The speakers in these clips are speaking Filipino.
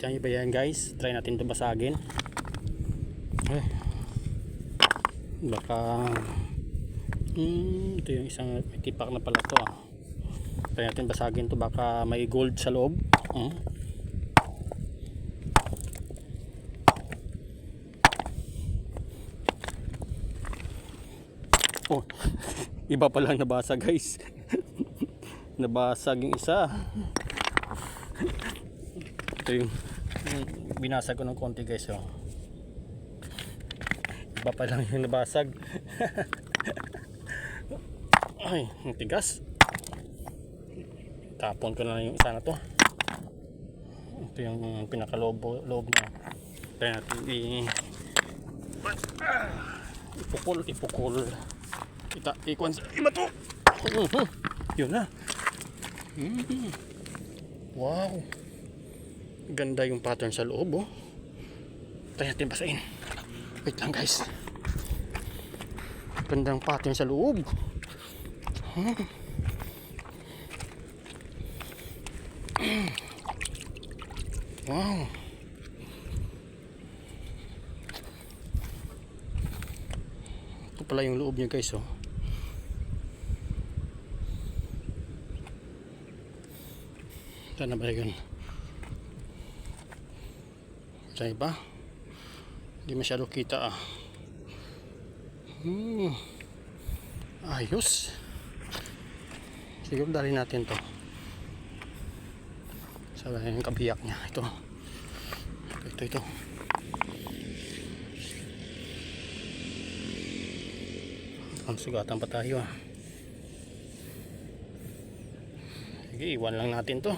Diyan ba yan guys? Try natin ito basagin. Baka ito yung isang tipak na pala to Try natin basagin to, baka may gold sa loob. Oh, iba pala nabasag guys. Nabasag yung isa. Ito yung binasag ko ng konti guys. Iba pa lang yung nabasag. Ay, ang tigas. Tapon ko na lang yung isa na to. Ito yung pinakaloob na. Kaya natin ipukul. Ikuan sa iba to. Yun na. Wow. Ganda yung pattern sa loob. Try natin basahin. Wait lang guys. Gandang pattern sa loob. Wow. Ito pala yung loob niya guys. Saan na ba yun? Saan ba? Hindi masyado kita Ayos. Siguro dali natin to sa yung kabiyak niya. Ito ang sugatan pa tayo Sige, iwan lang natin to.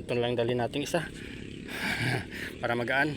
Ito lang dali natin isa para magaan.